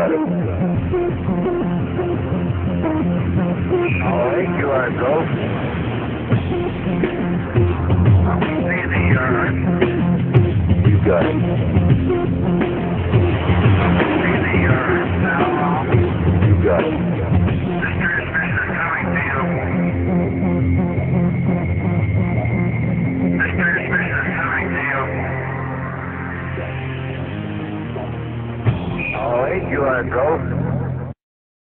got it. All right, you are go. You got it. You got it. All right, you are go.